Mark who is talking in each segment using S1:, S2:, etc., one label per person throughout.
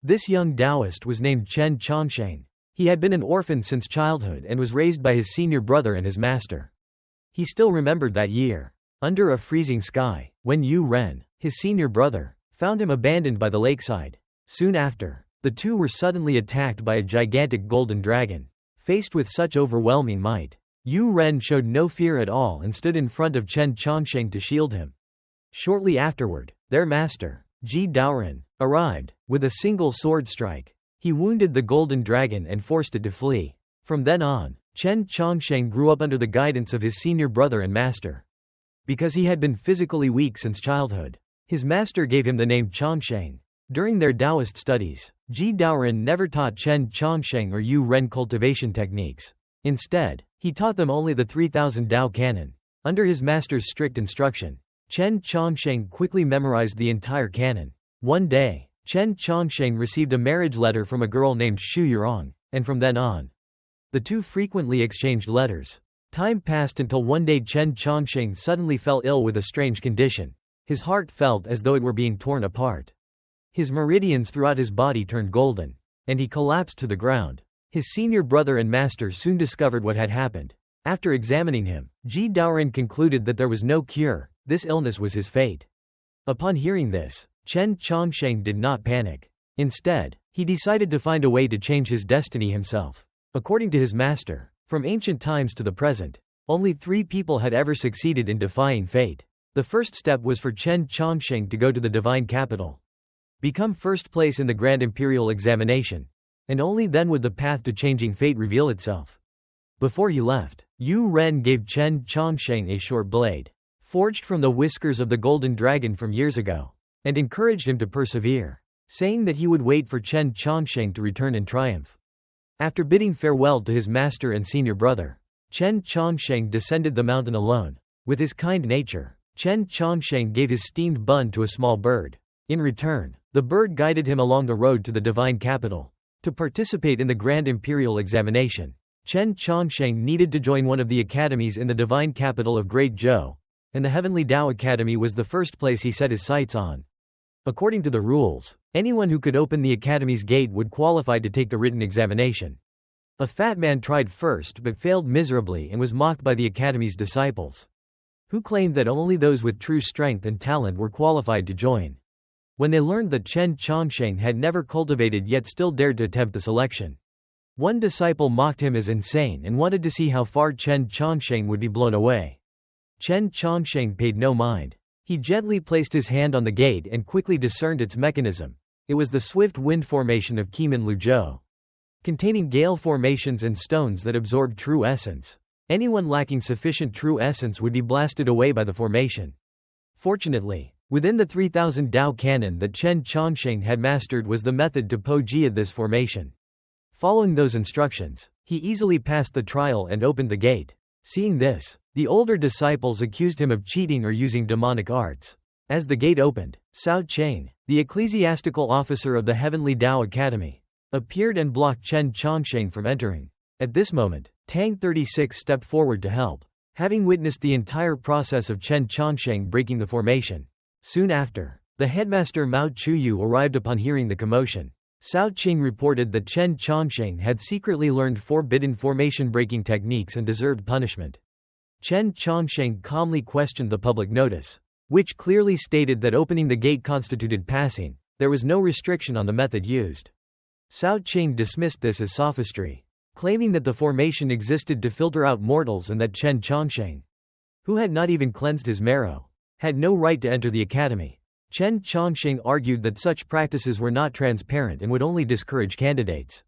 S1: This young Taoist was named Chen Chongsheng. He had been an orphan since childhood and was raised by his senior brother and his master. He still remembered that year, under a freezing sky, when Yu Ren, his senior brother, found him abandoned by the lakeside. Soon after, the two were suddenly attacked by a gigantic golden dragon. Faced with such overwhelming might, Yu Ren showed no fear at all and stood in front of Chen Chongsheng to shield him. Shortly afterward, their master, Ji Daoren, arrived. With a single sword strike, he wounded the golden dragon and forced it to flee. From then on, Chen Chongsheng grew up under the guidance of his senior brother and master. Because he had been physically weak since childhood, his master gave him the name Chongsheng. During their Taoist studies, Ji Daoren never taught Chen Chongsheng or Yu Ren cultivation techniques. Instead, he taught them only the 3000 Tao canon. Under his master's strict instruction, Chen Chongsheng quickly memorized the entire canon. One day, Chen Chongsheng received a marriage letter from a girl named Shu Yurong, and from then on, the two frequently exchanged letters. Time passed until one day Chen Chongsheng suddenly fell ill with a strange condition. His heart felt as though it were being torn apart. His meridians throughout his body turned golden, and he collapsed to the ground. His senior brother and master soon discovered what had happened. After examining him, Ji Daoren concluded that there was no cure. This illness was his fate. Upon hearing this, Chen Chongsheng did not panic. Instead, he decided to find a way to change his destiny himself. According to his master, from ancient times to the present, only 3 people had ever succeeded in defying fate. The first step was for Chen Chongsheng to go to the divine capital, become first place in the Grand Imperial Examination, and only then would the path to changing fate reveal itself. Before he left, Yu Ren gave Chen Chongsheng a short blade, forged from the whiskers of the golden dragon from years ago, and encouraged him to persevere, saying that he would wait for Chen Chongsheng to return in triumph. After bidding farewell to his master and senior brother, Chen Chongsheng descended the mountain alone. With his kind nature, Chen Chongsheng gave his steamed bun to a small bird. In return, the bird guided him along the road to the divine capital. To participate in the Grand Imperial Examination, Chen Chongsheng needed to join one of the academies in the divine capital of Great Zhou, and the Heavenly Tao Academy was the first place he set his sights on. According to the rules, anyone who could open the academy's gate would qualify to take the written examination. A fat man tried first but failed miserably and was mocked by the academy's disciples, who claimed that only those with true strength and talent were qualified to join. When they learned that Chen Chongsheng had never cultivated yet still dared to attempt the selection, one disciple mocked him as insane and wanted to see how far Chen Chongsheng would be blown away. Chen Chongsheng paid no mind. He gently placed his hand on the gate and quickly discerned its mechanism. It was the swift wind formation of Qimen Luzhou, containing gale formations and stones that absorbed true essence. Anyone lacking sufficient true essence would be blasted away by the formation. Fortunately, within the 3000 Tao canon that Chen Chongsheng had mastered was the method to Pojia this formation. Following those instructions, he easily passed the trial and opened the gate. Seeing this, the older disciples accused him of cheating or using demonic arts. As the gate opened, Cao Cheng, the ecclesiastical officer of the Heavenly Tao Academy, appeared and blocked Chen Chongsheng from entering. At this moment, Tang 36 stepped forward to help, having witnessed the entire process of Chen Chongsheng breaking the formation. Soon after, the headmaster Mao Chuyu arrived upon hearing the commotion. Cao Cheng reported that Chen Chongsheng had secretly learned forbidden formation-breaking techniques and deserved punishment. Chen Chongsheng calmly questioned the public notice, which clearly stated that opening the gate constituted passing. There was no restriction on the method used. Cao Cheng dismissed this as sophistry, claiming that the formation existed to filter out mortals and that Chen Chongsheng, who had not even cleansed his marrow, had no right to enter the academy. Chen Chongsheng argued that such practices were not transparent and would only discourage candidates.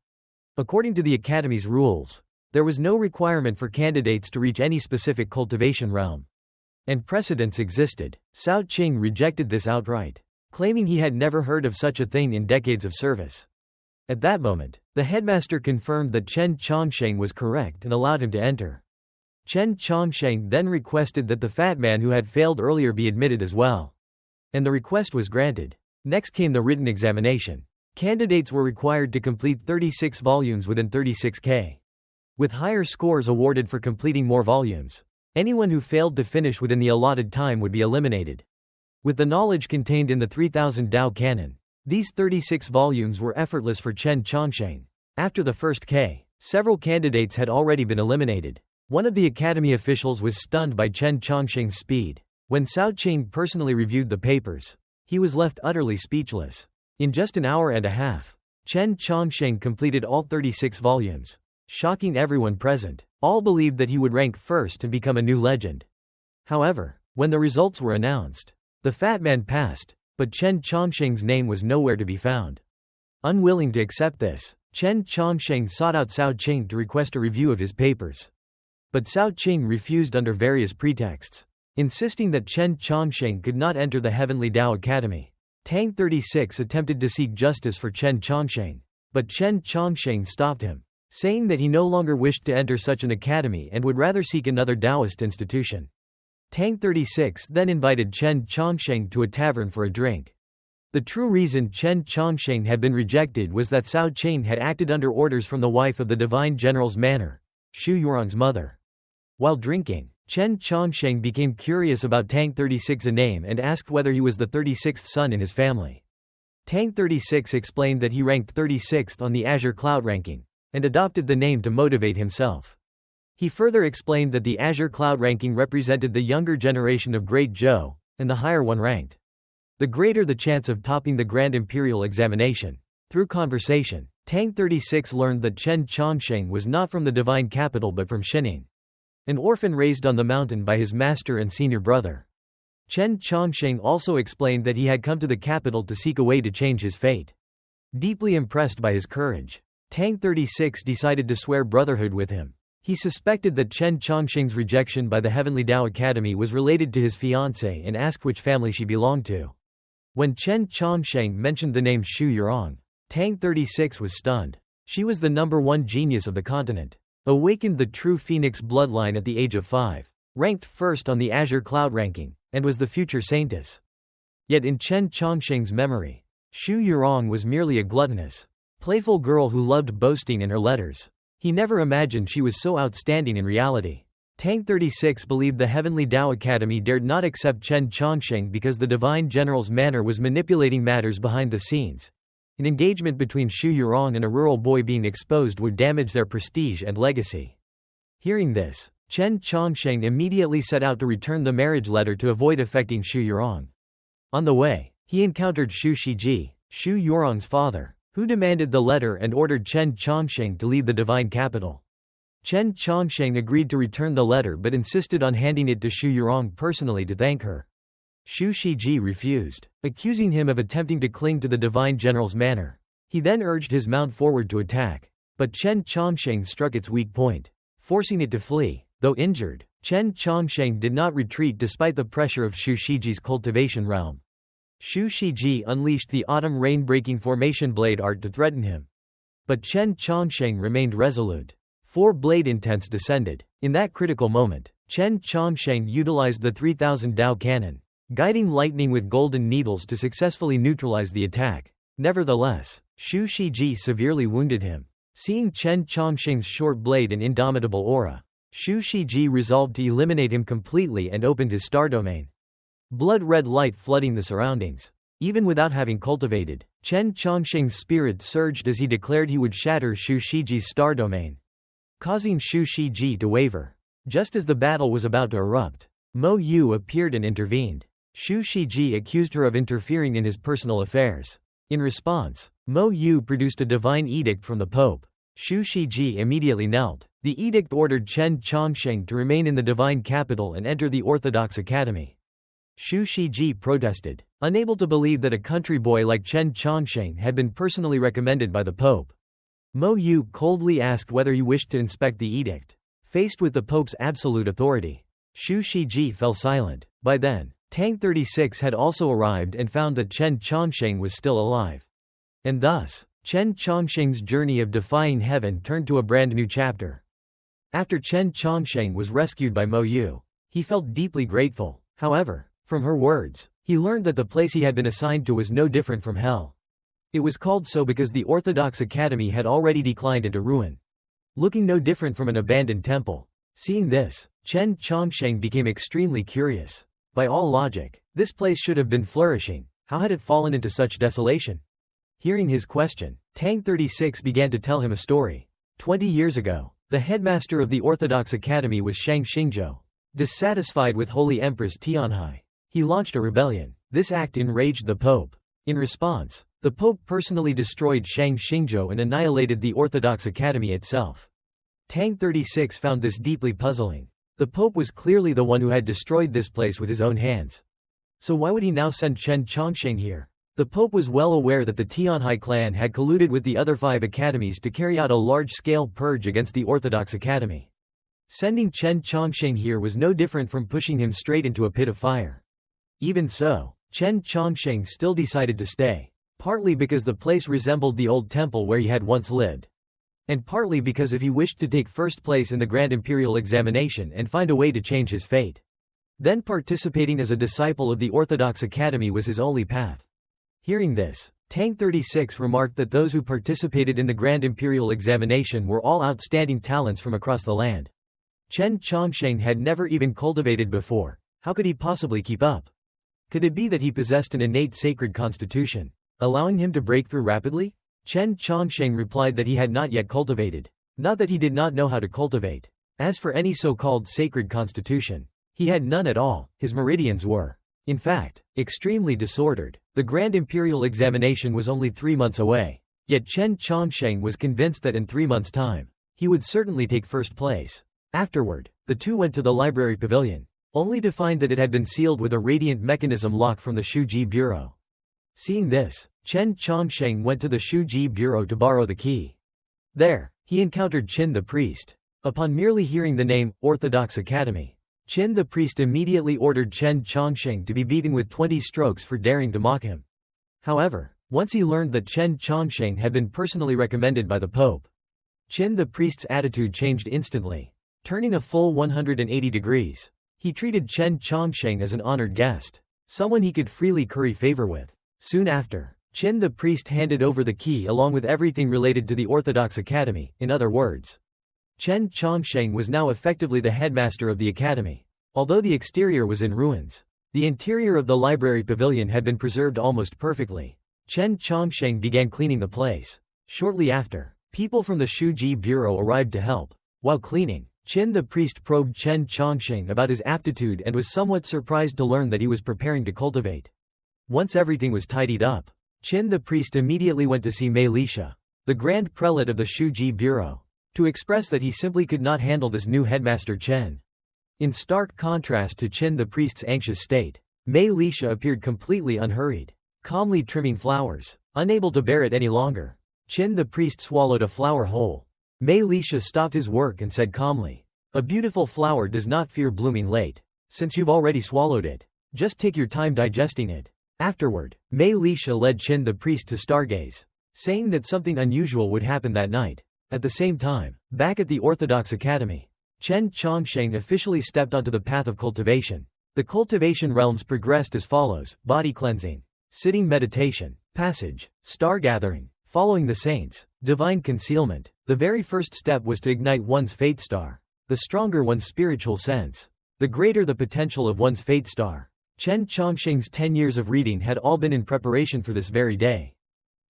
S1: According to the academy's rules, there was no requirement for candidates to reach any specific cultivation realm, and precedents existed. Cao Cheng rejected this outright, claiming he had never heard of such a thing in decades of service. At that moment, the headmaster confirmed that Chen Chongsheng was correct and allowed him to enter. Chen Chongsheng then requested that the fat man who had failed earlier be admitted as well, and the request was granted. Next came the written examination. Candidates were required to complete 36 volumes within 36K, with higher scores awarded for completing more volumes. Anyone who failed to finish within the allotted time would be eliminated. With the knowledge contained in the 3000 Tao canon, These 36 volumes were effortless for Chen Chongsheng. After the first K, several candidates had already been eliminated. One of the academy officials was stunned by Chen Chongsheng's speed. When Cao Qing personally reviewed the papers, he was left utterly speechless. In just an hour and a half, Chen Chongsheng completed all 36 volumes, shocking everyone present. All believed that he would rank first and become a new legend. However, when the results were announced, the fat man passed, but Chen Chongsheng's name was nowhere to be found. Unwilling to accept this, Chen Chongsheng sought out Cao Qing to request a review of his papers. But Cao Qing refused under various pretexts, insisting that Chen Chongsheng could not enter the Heavenly Tao Academy. Tang 36 attempted to seek justice for Chen Chongsheng, but Chen Chongsheng stopped him, saying that he no longer wished to enter such an academy and would rather seek another Taoist institution. Tang 36 then invited Chen Chongsheng to a tavern for a drink. The true reason Chen Chongsheng had been rejected was that Cao Qing had acted under orders from the wife of the divine general's manor, Xu Yurong's mother. While drinking, Chen Chongsheng became curious about Tang 36's name and asked whether he was the 36th son in his family. Tang 36 explained that he ranked 36th on the Azure Cloud ranking, and adopted the name to motivate himself. He further explained that the Azure Cloud ranking represented the younger generation of Great Zhou, and the higher one ranked, the greater the chance of topping the Grand Imperial examination. Through conversation, Tang 36 learned that Chen Chongsheng was not from the divine capital but from Xining, an orphan raised on the mountain by his master and senior brother. Chen Chongsheng also explained that he had come to the capital to seek a way to change his fate. Deeply impressed by his courage, Tang 36 decided to swear brotherhood with him. He suspected that Chen Chongsheng's rejection by the Heavenly Tao Academy was related to his fiancée and asked which family she belonged to. When Chen Chongsheng mentioned the name Xu Yurong, Tang 36 was stunned. She was the #1 genius of the continent, awakened the true Phoenix bloodline at the age of 5, ranked first on the Azure Cloud ranking, and was the future saintess. Yet in Chen Chongsheng's memory, Xu Yurong was merely a gluttonous, playful girl who loved boasting in her letters. He never imagined she was so outstanding in reality. Tang 36 believed the Heavenly Tao Academy dared not accept Chen Chongsheng because the divine general's manner was manipulating matters behind the scenes. An engagement between Xu Yurong and a rural boy being exposed would damage their prestige and legacy. Hearing this, Chen Chongsheng immediately set out to return the marriage letter to avoid affecting Xu Yurong. On the way, he encountered Xu Shiji, Xu Yurong's father, who demanded the letter and ordered Chen Chongsheng to leave the divine capital. Chen Chongsheng agreed to return the letter but insisted on handing it to Xu Yurong personally to thank her. Xu Shiji refused, accusing him of attempting to cling to the divine general's manor. He then urged his mount forward to attack, but Chen Chongsheng struck its weak point, forcing it to flee. Though injured, Chen Chongsheng did not retreat despite the pressure of Xu Shiji's cultivation realm. Xu Shiji unleashed the autumn rain-breaking formation blade art to threaten him. But Chen Chongsheng remained resolute. 4 blade intents descended. In that critical moment, Chen Chongsheng utilized the 3000 Dao cannon, guiding lightning with golden needles to successfully neutralize the attack. Nevertheless, Xu Shiji severely wounded him. Seeing Chen Chongsheng's short blade and indomitable aura, Xu Shiji resolved to eliminate him completely and opened his star domain. Blood-red light flooding the surroundings. Even without having cultivated, Chen Chongsheng's spirit surged as he declared he would shatter Xu Shiji's star domain, causing Xu Shiji to waver. Just as the battle was about to erupt, Mo Yu appeared and intervened. Xu Shiji accused her of interfering in his personal affairs. In response, Mo Yu produced a divine edict from the Pope. Xu Shiji immediately knelt. The edict ordered Chen Chongsheng to remain in the divine capital and enter the Orthodox Academy. Xu Shiji protested, unable to believe that a country boy like Chen Chongsheng had been personally recommended by the Pope. Mo Yu coldly asked whether he wished to inspect the edict. Faced with the Pope's absolute authority, Xu Shiji fell silent. By then, Tang 36 had also arrived and found that Chen Chongsheng was still alive. And thus, Chen Chongsheng's journey of defying heaven turned to a brand new chapter. After Chen Chongsheng was rescued by Mo Yu, he felt deeply grateful. However, from her words, he learned that the place he had been assigned to was no different from hell. It was called so because the Orthodox Academy had already declined into ruin, looking no different from an abandoned temple. Seeing this, Chen Chongsheng became extremely curious. By all logic, this place should have been flourishing. How had it fallen into such desolation? Hearing his question, Tang 36 began to tell him a story. 20 years ago, the headmaster of the Orthodox Academy was xianxia. Dissatisfied with Holy Empress Tianhai, he launched a rebellion. This act enraged the Pope. In response, the Pope personally destroyed xianxia and annihilated the Orthodox Academy itself. Tang 36 found this deeply puzzling. The Pope was clearly the one who had destroyed this place with his own hands. So why would he now send Chen Chongsheng here? The Pope was well aware that the Tianhai clan had colluded with the other 5 academies to carry out a large-scale purge against the Orthodox Academy. Sending Chen Chongsheng here was no different from pushing him straight into a pit of fire. Even so, Chen Chongsheng still decided to stay, partly because the place resembled the old temple where he had once lived, and partly because if he wished to take first place in the Grand Imperial Examination and find a way to change his fate, then participating as a disciple of the Orthodox Academy was his only path. Hearing this, Tang 36 remarked that those who participated in the Grand Imperial Examination were all outstanding talents from across the land. Chen Chongsheng had never even cultivated before. How could he possibly keep up? Could it be that he possessed an innate sacred constitution, allowing him to break through rapidly? Chen Chongsheng replied that he had not yet cultivated. Not that he did not know how to cultivate. As for any so-called sacred constitution, he had none at all. His meridians were, in fact, extremely disordered. The Grand Imperial Examination was only 3 months away. Yet Chen Chongsheng was convinced that in 3 months' time, he would certainly take first place. Afterward, the two went to the library pavilion, only to find that it had been sealed with a radiant mechanism lock from the Shuji Bureau. Seeing this, Chen Chongsheng went to the Shuji Bureau to borrow the key. There, he encountered Qin the priest. Upon merely hearing the name, Orthodox Academy, Qin the priest immediately ordered Chen Chongsheng to be beaten with 20 strokes for daring to mock him. However, once he learned that Chen Chongsheng had been personally recommended by the Pope, Qin the priest's attitude changed instantly, turning a full 180 degrees. He treated Chen Chongsheng as an honored guest, someone he could freely curry favor with. Soon after, Qin the priest handed over the key along with everything related to the Orthodox Academy. In other words, Chen Chongsheng was now effectively the headmaster of the academy. Although the exterior was in ruins, the interior of the library pavilion had been preserved almost perfectly. Chen Chongsheng began cleaning the place. Shortly after, people from the Shuji Bureau arrived to help. While cleaning, Qin the priest probed Chen Chongsheng about his aptitude and was somewhat surprised to learn that he was preparing to cultivate. Once everything was tidied up, Qin the priest immediately went to see Mei Lisha, the grand prelate of the Shuji Bureau, to express that he simply could not handle this new headmaster Chen. In stark contrast to Qin the priest's anxious state, Mei Lisha appeared completely unhurried, calmly trimming flowers. Unable to bear it any longer, Qin the priest swallowed a flower whole. Mei Lisha stopped his work and said calmly, "A beautiful flower does not fear blooming late. Since you've already swallowed it, just take your time digesting it." Afterward, Mei Lisha led Qin the priest to stargaze, saying that something unusual would happen that night. At the same time, back at the Orthodox Academy, Chen Chongsheng officially stepped onto the path of cultivation. The cultivation realms progressed as follows: body cleansing, sitting meditation, passage, star gathering, following the saints, divine concealment. The very first step was to ignite one's fate star. The stronger one's spiritual sense, the greater the potential of one's fate star. Chen Chongsheng's 10 years of reading had all been in preparation for this very day.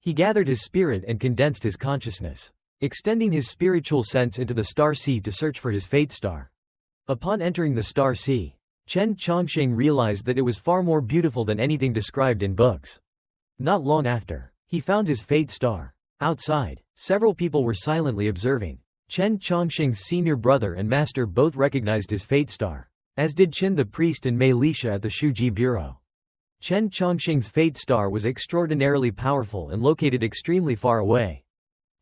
S1: He gathered his spirit and condensed his consciousness, extending his spiritual sense into the star sea to search for his fate star. Upon entering the star sea, Chen Chongsheng realized that it was far more beautiful than anything described in books. Not long after, he found his fate star. Outside, several people were silently observing. Chen Chongsheng's senior brother and master both recognized his fate star, as did Qin the priest and Mei Lisha at the Shuji Bureau. Chen Chongsheng's fate star was extraordinarily powerful and located extremely far away.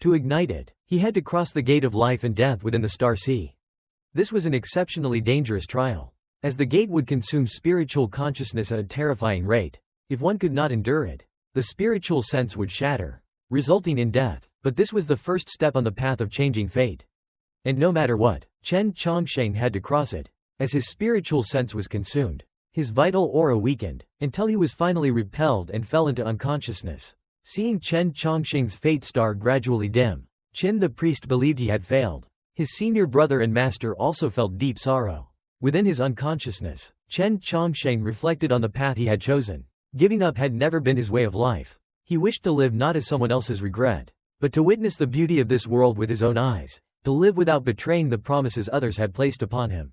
S1: To ignite it, he had to cross the gate of life and death within the star sea. This was an exceptionally dangerous trial, as the gate would consume spiritual consciousness at a terrifying rate. If one could not endure it, the spiritual sense would shatter, resulting in death. But this was the first step on the path of changing fate. And no matter what, Chen Chongsheng had to cross it, as his spiritual sense was consumed. His vital aura weakened, until he was finally repelled and fell into unconsciousness. Seeing Chen Chongsheng's fate star gradually dim, Qin the priest believed he had failed. His senior brother and master also felt deep sorrow. Within his unconsciousness, Chen Chongsheng reflected on the path he had chosen. Giving up had never been his way of life. He wished to live not as someone else's regret, but to witness the beauty of this world with his own eyes, to live without betraying the promises others had placed upon him.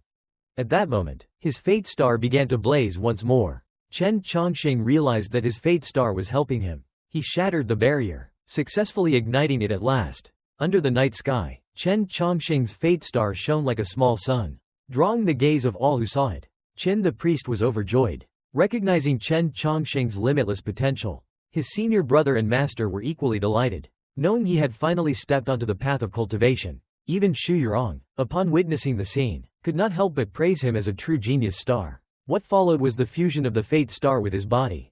S1: At that moment, his fate star began to blaze once more. Chen Chongqing realized that his fate star was helping him. He shattered the barrier, successfully igniting it at last. Under the night sky, Chen Chongqing's fate star shone like a small sun, drawing the gaze of all who saw it. Qin the priest was overjoyed. Recognizing Chen Chongqing's limitless potential, his senior brother and master were equally delighted, knowing he had finally stepped onto the path of cultivation. Even Xu Yurong, upon witnessing the scene, could not help but praise him as a true genius star. What followed was the fusion of the fate star with his body.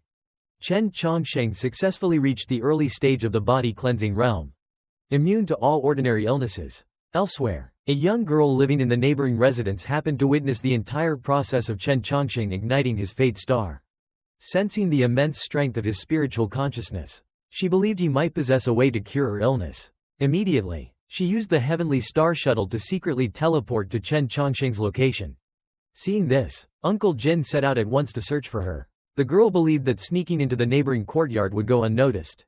S1: Chen Chongqing successfully reached the early stage of the body cleansing realm, immune to all ordinary illnesses. Elsewhere, a young girl living in the neighboring residence happened to witness the entire process of Chen Chongqing igniting his fate star. Sensing the immense strength of his spiritual consciousness, she believed he might possess a way to cure her illness. Immediately, she used the heavenly star shuttle to secretly teleport to Chen Chongqing's location. Seeing this, Uncle Jin set out at once to search for her. The girl believed that sneaking into the neighboring courtyard would go unnoticed.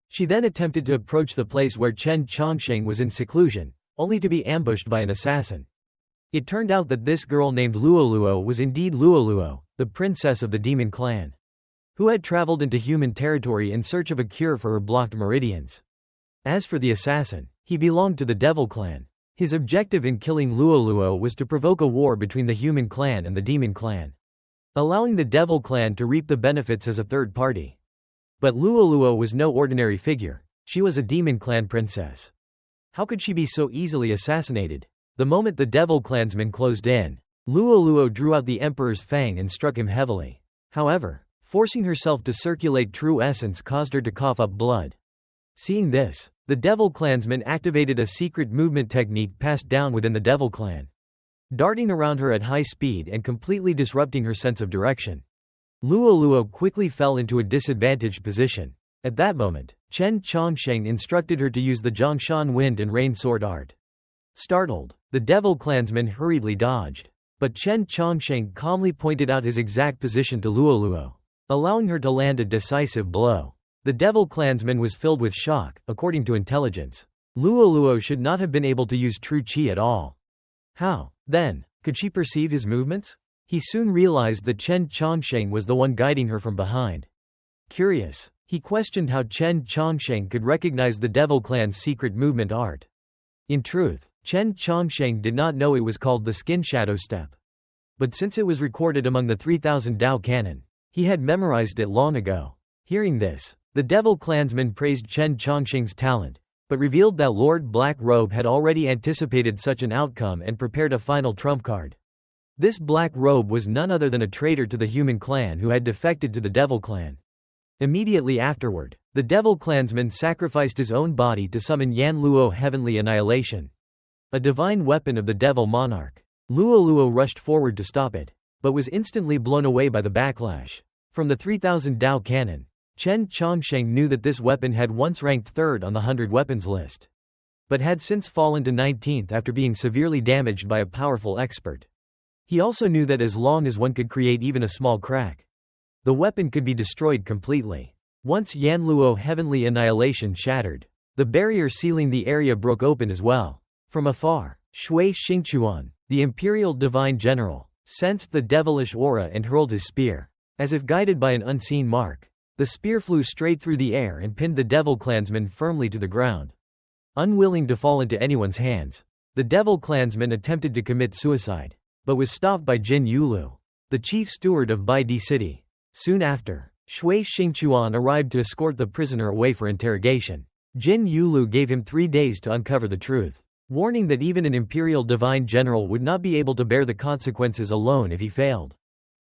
S1: She then attempted to approach the place where Chen Chongqing was in seclusion, only to be ambushed by an assassin. It turned out that this girl named Luoluo was indeed Luoluo, the princess of the demon clan, who had traveled into human territory in search of a cure for her blocked meridians. As for the assassin, he belonged to the devil clan. His objective in killing Luoluo was to provoke a war between the human clan and the demon clan, allowing the devil clan to reap the benefits as a third party. But Luoluo was no ordinary figure. She was a demon clan princess. How could she be so easily assassinated? The moment the devil clansmen closed in, Luoluo drew out the emperor's fang and struck him heavily. However, forcing herself to circulate true essence caused her to cough up blood. Seeing this, the devil clansmen activated a secret movement technique passed down within the devil clan, darting around her at high speed and completely disrupting her sense of direction. Luoluo quickly fell into a disadvantaged position. At that moment, Chen Chongqing instructed her to use the Zhongshan wind and rain sword art. Startled, the devil clansmen hurriedly dodged, but Chen Chongqing calmly pointed out his exact position to Luoluo, allowing her to land a decisive blow. The devil clansman was filled with shock. According to intelligence, Luoluo should not have been able to use true qi at all. How, then, could she perceive his movements? He soon realized that Chen Chongqing was the one guiding her from behind. Curious, he questioned how Chen Chongqing could recognize the devil clan's secret movement art. In truth, Chen Chongqing did not know it was called the skin shadow step. But since it was recorded among the 3000 Dao canon, he had memorized it long ago. Hearing this, the devil clansman praised Chen Chongqing's talent, but revealed that Lord Black Robe had already anticipated such an outcome and prepared a final trump card. This Black Robe was none other than a traitor to the human clan who had defected to the devil clan. Immediately afterward, the devil clansman sacrificed his own body to summon Yan Luo Heavenly Annihilation, a divine weapon of the devil monarch. Luoluo rushed forward to stop it, but was instantly blown away by the backlash. From the 3000 Dao canon, Chen Chongqing knew that this weapon had once ranked third on the 100 weapons list, but had since fallen to 19th after being severely damaged by a powerful expert. He also knew that as long as one could create even a small crack, the weapon could be destroyed completely. Once Yan Luo Heavenly Annihilation shattered, the barrier sealing the area broke open as well. From afar, Shui Xingchuan, the imperial divine general, sensed the devilish aura and hurled his spear. As if guided by an unseen mark, the spear flew straight through the air and pinned the devil clansman firmly to the ground. Unwilling to fall into anyone's hands, the devil clansman attempted to commit suicide, but was stopped by Jin Yulu, the chief steward of Baidi City. Soon after, Shui Xingchuan arrived to escort the prisoner away for interrogation. Jin Yulu gave him 3 days to uncover the truth, warning that even an imperial divine general would not be able to bear the consequences alone if he failed.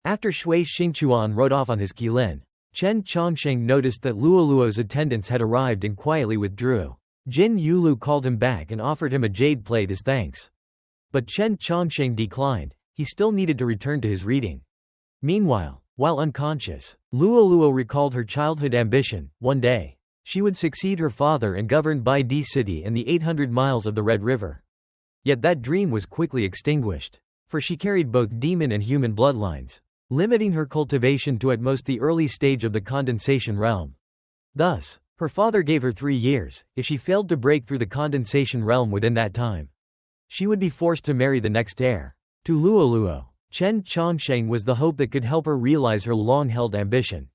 S1: After Shui Xingchuan rode off on his qilin, Chen Chongqing noticed that Luoluo's attendants had arrived and quietly withdrew. Jin Yulu called him back and offered him a jade plate as thanks. But Chen Chongqing declined. He still needed to return to his reading. Meanwhile, while unconscious, Luoluo recalled her childhood ambition. One day, she would succeed her father and govern Baidi City and the 800 miles of the Red River. Yet that dream was quickly extinguished, for she carried both demon and human bloodlines, limiting her cultivation to at most the early stage of the condensation realm. Thus, her father gave her 3 years. If she failed to break through the condensation realm within that time, she would be forced to marry the next heir. To Luoluo, Chen Chongsheng was the hope that could help her realize her long-held ambition.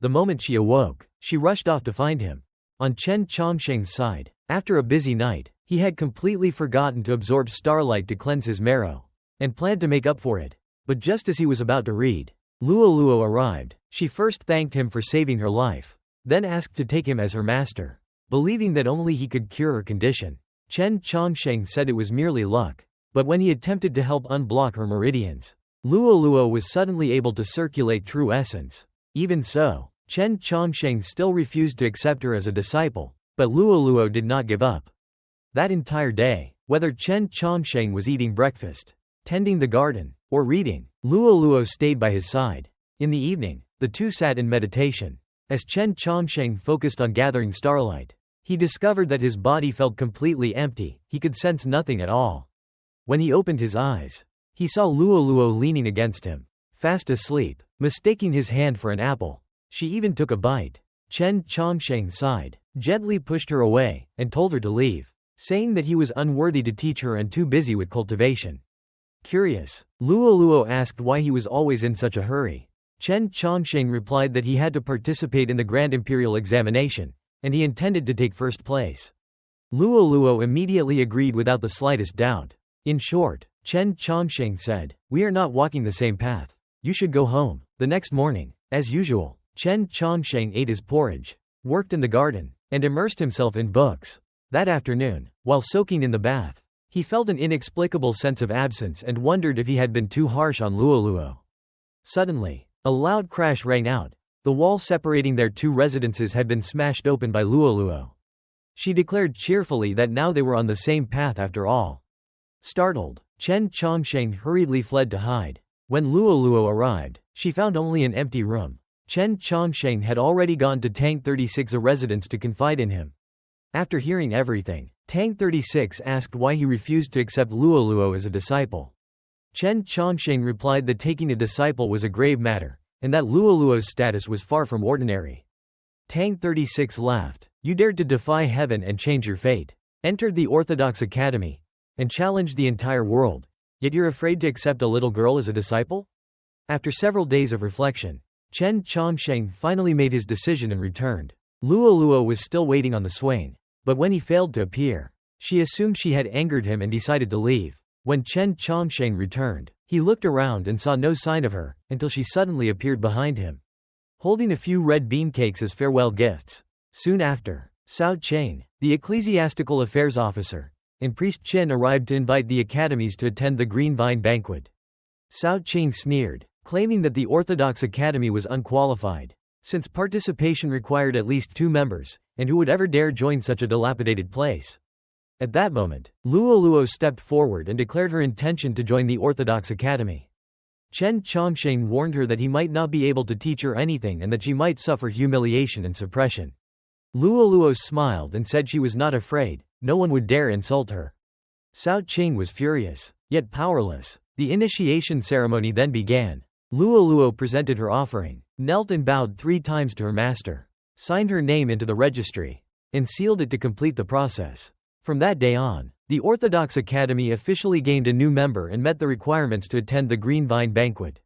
S1: The moment she awoke, she rushed off to find him. On Chen Chongsheng's side, after a busy night, he had completely forgotten to absorb starlight to cleanse his marrow, and planned to make up for it. But just as he was about to read, Luoluo arrived. She first thanked him for saving her life, then asked to take him as her master, believing that only he could cure her condition. Chen Chongsheng said it was merely luck, but when he attempted to help unblock her meridians, Luoluo was suddenly able to circulate true essence. Even so, Chen Chongsheng still refused to accept her as a disciple, but Luoluo did not give up. That entire day, whether Chen Chongsheng was eating breakfast, tending the garden, or reading, Luoluo stayed by his side. In the evening, the two sat in meditation. As Chen Chongsheng focused on gathering starlight, he discovered that his body felt completely empty. He could sense nothing at all. When he opened his eyes, he saw Luoluo leaning against him, fast asleep, mistaking his hand for an apple. She even took a bite. Chen Chongsheng sighed, gently pushed her away, and told her to leave, saying that he was unworthy to teach her and too busy with cultivation. Curious, Luoluo asked why he was always in such a hurry. Chen Chongsheng replied that he had to participate in the Grand Imperial examination, and he intended to take first place. Luoluo immediately agreed without the slightest doubt. In short, Chen Chongsheng said, "We are not walking the same path. You should go home." The next morning, as usual, Chen Chongsheng ate his porridge, worked in the garden, and immersed himself in books. That afternoon, while soaking in the bath, he felt an inexplicable sense of absence and wondered if he had been too harsh on Luoluo. Suddenly, a loud crash rang out. The wall separating their two residences had been smashed open by Luoluo. She declared cheerfully that now they were on the same path after all. Startled, Chen Chongsheng hurriedly fled to hide. When Luoluo arrived, she found only an empty room. Chen Chongsheng had already gone to Tang 36, a residence, to confide in him. After hearing everything, Tang 36 asked why he refused to accept Luoluo as a disciple. Chen Chongsheng replied that taking a disciple was a grave matter, and that Luoluo's status was far from ordinary. Tang 36 laughed. "You dared to defy heaven and change your fate, entered the Orthodox Academy, and challenged the entire world, yet you're afraid to accept a little girl as a disciple?" After several days of reflection, Chen Chongsheng finally made his decision and returned. Luoluo was still waiting on the swain, but when he failed to appear, she assumed she had angered him and decided to leave. When Chen Chongsheng returned, he looked around and saw no sign of her, until she suddenly appeared behind him, holding a few red bean cakes as farewell gifts. Soon after, Cao Chen, the ecclesiastical affairs officer, and priest Chen arrived to invite the academies to attend the Green Vine banquet. Cao Chen sneered, claiming that the Orthodox Academy was unqualified, since participation required at least 2 members, and who would ever dare join such a dilapidated place? At that moment, Luoluo stepped forward and declared her intention to join the Orthodox Academy. Chen Chongsheng warned her that he might not be able to teach her anything and that she might suffer humiliation and suppression. Luoluo smiled and said she was not afraid, no one would dare insult her. Cao Chen was furious, yet powerless. The initiation ceremony then began. Luoluo presented her offering, knelt and bowed 3 times to her master, signed her name into the registry, and sealed it to complete the process. From that day on, the Orthodox Academy officially gained a new member and met the requirements to attend the Green Vine banquet.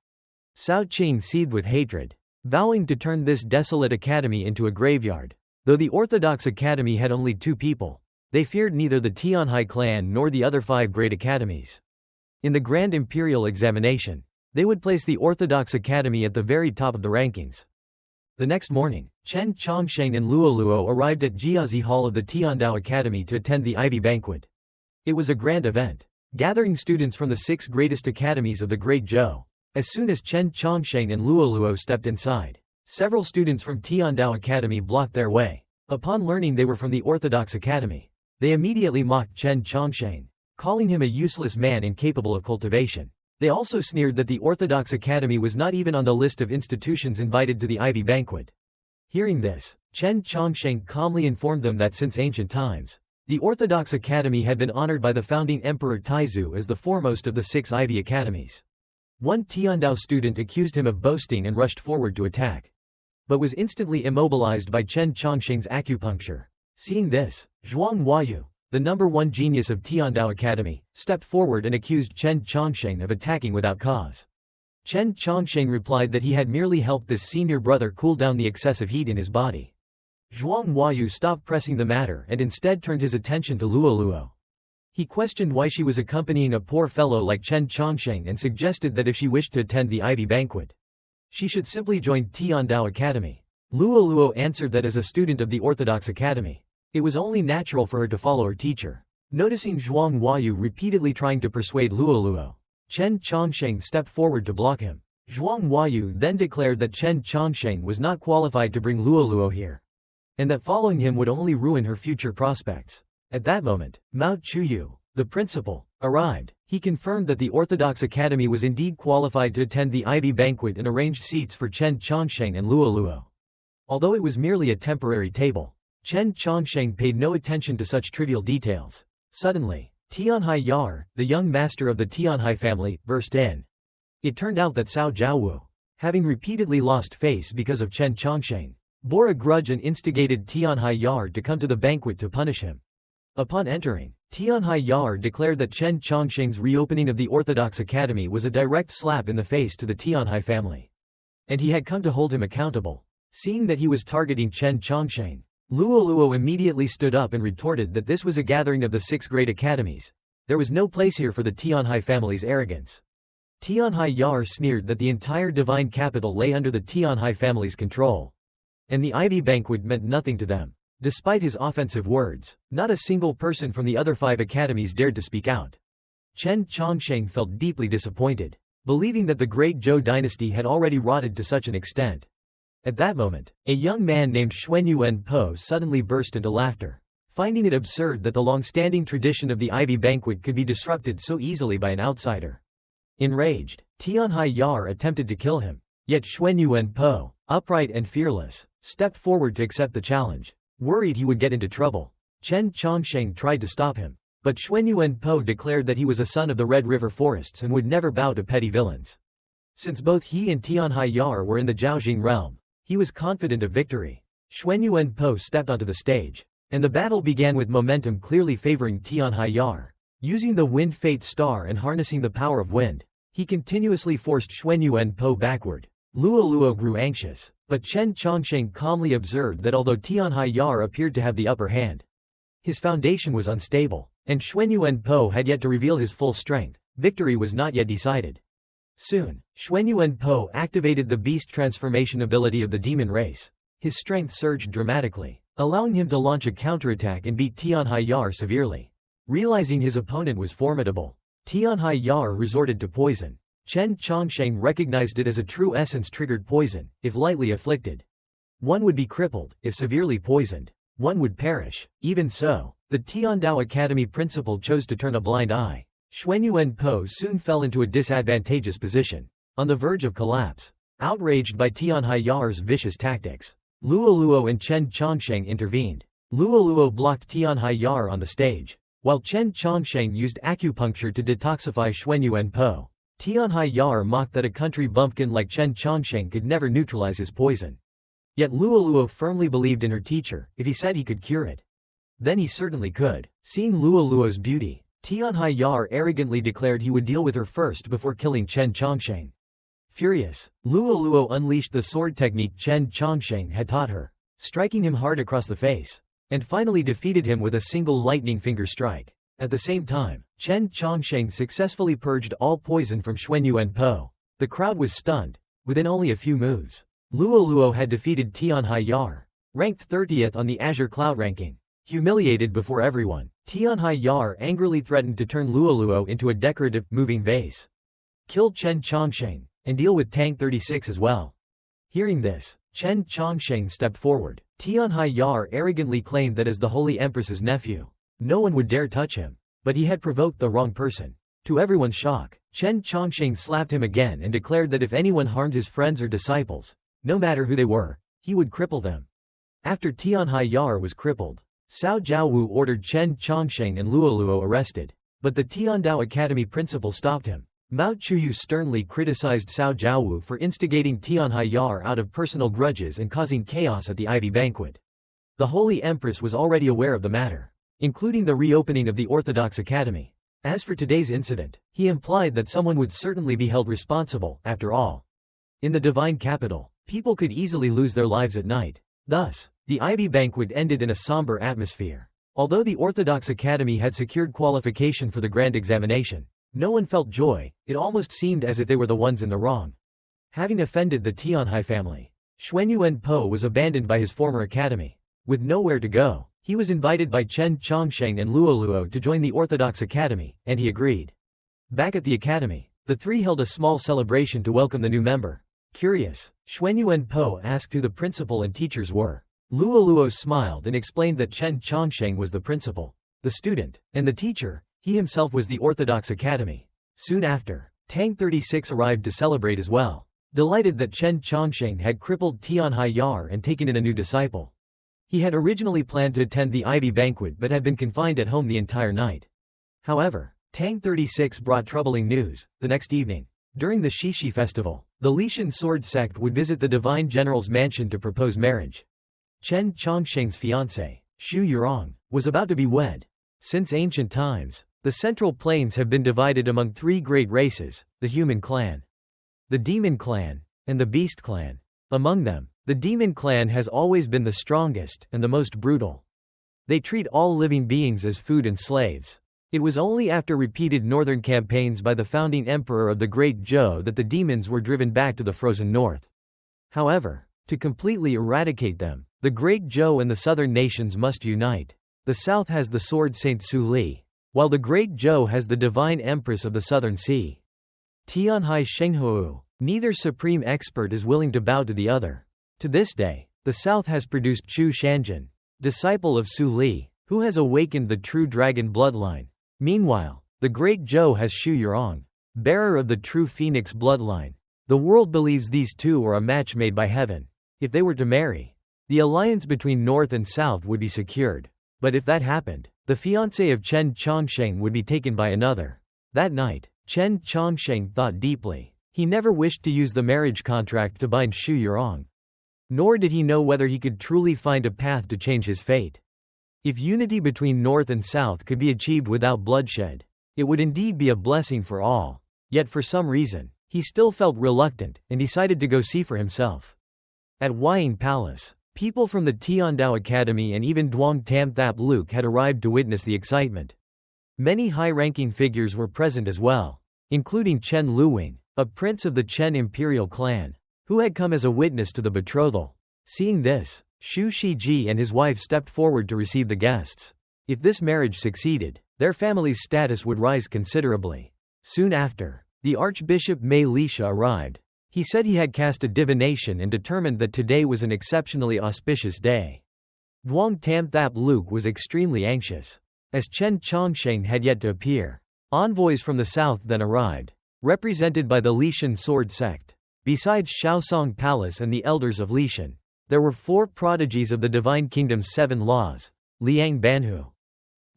S1: Cao Chen seethed with hatred, vowing to turn this desolate academy into a graveyard. Though the Orthodox Academy had only 2 people, they feared neither the Tianhai clan nor the other 5 great academies. In the Grand Imperial examination, they would place the Orthodox Academy at the very top of the rankings. The next morning, Chen Chongsheng and Luoluo arrived at Jiazi Hall of the Tiandao Academy to attend the Ivy Banquet. It was a grand event, gathering students from the 6 greatest academies of the Great Zhou. As soon as Chen Chongsheng and Luoluo stepped inside, several students from Tiandao Academy blocked their way. Upon learning they were from the Orthodox Academy, they immediately mocked Chen Chongsheng, calling him a useless man incapable of cultivation. They also sneered that the Orthodox Academy was not even on the list of institutions invited to the Ivy Banquet. Hearing this, Chen Chongsheng calmly informed them that since ancient times, the Orthodox Academy had been honored by the founding Emperor Taizu as the foremost of the 6 Ivy Academies. One Tiandao student accused him of boasting and rushed forward to attack. but was instantly immobilized by Chen Chongsheng's acupuncture. Seeing this, Zhuang Huayu, the #1 genius of Tiandao Academy, stepped forward and accused Chen Chongsheng of attacking without cause. Chen Chongsheng replied that he had merely helped this senior brother cool down the excessive heat in his body. Zhuang Huayu stopped pressing the matter and instead turned his attention to Luoluo. He questioned why she was accompanying a poor fellow like Chen Chongsheng and suggested that if she wished to attend the Ivy banquet, she should simply join Tiandao Academy. Luoluo answered that as a student of the Orthodox Academy, it was only natural for her to follow her teacher. Noticing Zhuang Huayu repeatedly trying to persuade Luoluo, Chen Chongsheng stepped forward to block him. Zhuang Huayu then declared that Chen Chongsheng was not qualified to bring Luoluo here, and that following him would only ruin her future prospects. At that moment, Mao Chuyu, the principal, arrived. He confirmed that the Orthodox Academy was indeed qualified to attend the Ivy banquet and arranged seats for Chen Chongsheng and Luoluo. Although it was merely a temporary table, Chen Chongsheng paid no attention to such trivial details. Suddenly, Tianhai Yar, the young master of the Tianhai family, burst in. It turned out that Cao Zhaowu, having repeatedly lost face because of Chen Chongsheng, bore a grudge and instigated Tianhai Yar to come to the banquet to punish him. Upon entering, Tianhai Yar declared that Chen Chongsheng's reopening of the Orthodox Academy was a direct slap in the face to the Tianhai family, and he had come to hold him accountable. Seeing that he was targeting Chen Chongsheng, Luoluo immediately stood up and retorted that this was a gathering of the 6 great academies. There was no place here for the Tianhai family's arrogance. Tianhai Yar sneered that the entire divine capital lay under the Tianhai family's control, and the Ivy banquet meant nothing to them. Despite his offensive words, not a single person from the other 5 academies dared to speak out. Chen Chongsheng felt deeply disappointed, believing that the great Zhou dynasty had already rotted to such an extent. At that moment, a young man named Xuanyuan Po suddenly burst into laughter, finding it absurd that the long-standing tradition of the Ivy banquet could be disrupted so easily by an outsider. Enraged, Tianhai Yar attempted to kill him, yet Xuanyuan Po, upright and fearless, stepped forward to accept the challenge. Worried he would get into trouble, Chen Chongsheng tried to stop him, but Xuanyuan Po declared that he was a son of the Red River forests and would never bow to petty villains. Since both he and Tianhai Yar were in the Zhaojing realm, he was confident of victory. Xuanyuan Po stepped onto the stage, and the battle began with momentum clearly favoring Tianhai Yar. Using the Wind Fate Star and harnessing the power of wind, he continuously forced Xuanyuan Po backward. Luoluo grew anxious, but Chen Chongsheng calmly observed that although Tianhai Yar appeared to have the upper hand, his foundation was unstable, and Xuanyuan Po had yet to reveal his full strength. Victory was not yet decided. Soon, Xuanyuan Po activated the beast transformation ability of the demon race. His strength surged dramatically, allowing him to launch a counterattack and beat Tianhai Yar severely. Realizing his opponent was formidable, Tianhai Yar resorted to poison. Chen Chongsheng recognized it as a true essence-triggered poison. If lightly afflicted, one would be crippled; if severely poisoned, one would perish. Even so, the Tiandao Academy principal chose to turn a blind eye. Xuanyuan Po soon fell into a disadvantageous position, on the verge of collapse. Outraged by Tianhai Yar's vicious tactics, Luoluo and Chen Chongsheng intervened. Luoluo blocked Tianhai Yar on the stage, while Chen Chongsheng used acupuncture to detoxify Xuanyuan Po. Tianhai Yar mocked that a country bumpkin like Chen Chongsheng could never neutralize his poison. Yet Luoluo firmly believed in her teacher. If he said he could cure it, then he certainly could. Seeing Luoluo's beauty, Tianhai Yar arrogantly declared he would deal with her first before killing Chen Chongsheng. Furious, Luoluo unleashed the sword technique Chen Chongsheng had taught her, striking him hard across the face, and finally defeated him with a single lightning finger strike. At the same time, Chen Chongsheng successfully purged all poison from Xuanyuan Po. The crowd was stunned. Within only a few moves, Luoluo had defeated Tianhai Yar, ranked 30th on the Azure Cloud ranking. Humiliated before everyone, Tianhai Yar angrily threatened to turn Luoluo into a decorative, moving vase, kill Chen Chongsheng, and deal with Tank 36 as well. Hearing this, Chen Chongsheng stepped forward. Tianhai Yar arrogantly claimed that as the Holy Empress's nephew, no one would dare touch him, but he had provoked the wrong person. To everyone's shock, Chen Chongsheng slapped him again and declared that if anyone harmed his friends or disciples, no matter who they were, he would cripple them. After Tianhai Yar was crippled, Cao Zhaowu ordered Chen Chongsheng and Luoluo arrested, but the Tiandao Academy principal stopped him. Mao Chuyu sternly criticized Cao Jiaowu for instigating Tianhai Yar out of personal grudges and causing chaos at the Ivy banquet. The Holy Empress was already aware of the matter, including the reopening of the Orthodox Academy. As for today's incident, he implied that someone would certainly be held responsible, after all. In the divine capital, people could easily lose their lives at night. Thus, the Ivy banquet ended in a somber atmosphere. Although the Orthodox Academy had secured qualification for the grand examination, no one felt joy. It almost seemed as if they were the ones in the wrong. Having offended the Tianhai family, Xuanyuan Po was abandoned by his former academy. With nowhere to go, he was invited by Chen Chongsheng and Luoluo to join the Orthodox Academy, and he agreed. Back at the academy, the three held a small celebration to welcome the new member. Curious, Xuanyuan Po asked who the principal and teachers were. Luoluo smiled and explained that Chen Chongsheng was the principal, the student, and the teacher. He himself was the Orthodox Academy. Soon after, Tang 36 arrived to celebrate as well, delighted that Chen Chongsheng had crippled Tianhai Yar and taken in a new disciple. He had originally planned to attend the Ivy banquet but had been confined at home the entire night. However, Tang 36 brought troubling news. The next evening, during the Shishi festival, the Lishan sword sect would visit the divine general's mansion to propose marriage. Chen Chongsheng's fiancée, Xu Yurong, was about to be wed. Since ancient times, the Central Plains have been divided among three great races: the human clan, the demon clan, and the beast clan. Among them, the demon clan has always been the strongest and the most brutal. They treat all living beings as food and slaves. It was only after repeated northern campaigns by the founding emperor of the Great Zhou that the demons were driven back to the frozen north. However, to completely eradicate them, the Great Zhou and the southern nations must unite. The south has the sword Saint Su Li, while the Great Zhou has the divine empress of the southern sea. Tianhai Shenghou. Neither supreme expert is willing to bow to the other. To this day, the south has produced Chu Shanjin, disciple of Su Li, who has awakened the true dragon bloodline. Meanwhile, the Great Zhou has Xu Yurong, bearer of the true phoenix bloodline. The world believes these two are a match made by heaven. If they were to marry, the alliance between north and south would be secured. But if that happened, the fiancé of Chen Chongsheng would be taken by another. That night, Chen Chongsheng thought deeply. He never wished to use the marriage contract to bind Xu Yurong. Nor did he know whether he could truly find a path to change his fate. If unity between north and south could be achieved without bloodshed, it would indeed be a blessing for all. Yet for some reason, he still felt reluctant and decided to go see for himself. At Huaying Palace, people from the Tiandao Academy and even Duong Tam Thap Luke had arrived to witness the excitement. Many high-ranking figures were present as well, including Chen Luwing, a prince of the Chen imperial clan, who had come as a witness to the betrothal. Seeing this, Xu Shiji and his wife stepped forward to receive the guests. If this marriage succeeded, their family's status would rise considerably. Soon after, the Archbishop Mei Lisha arrived. He said he had cast a divination and determined that today was an exceptionally auspicious day. Duong Tam Thap Luke was extremely anxious, as Chen Chongsheng had yet to appear. Envoys from the south then arrived, represented by the Lishan sword sect. Besides Shaosong Palace and the elders of Lishan, there were 4 prodigies of the Divine Kingdom's 7 laws: Liang Banhu,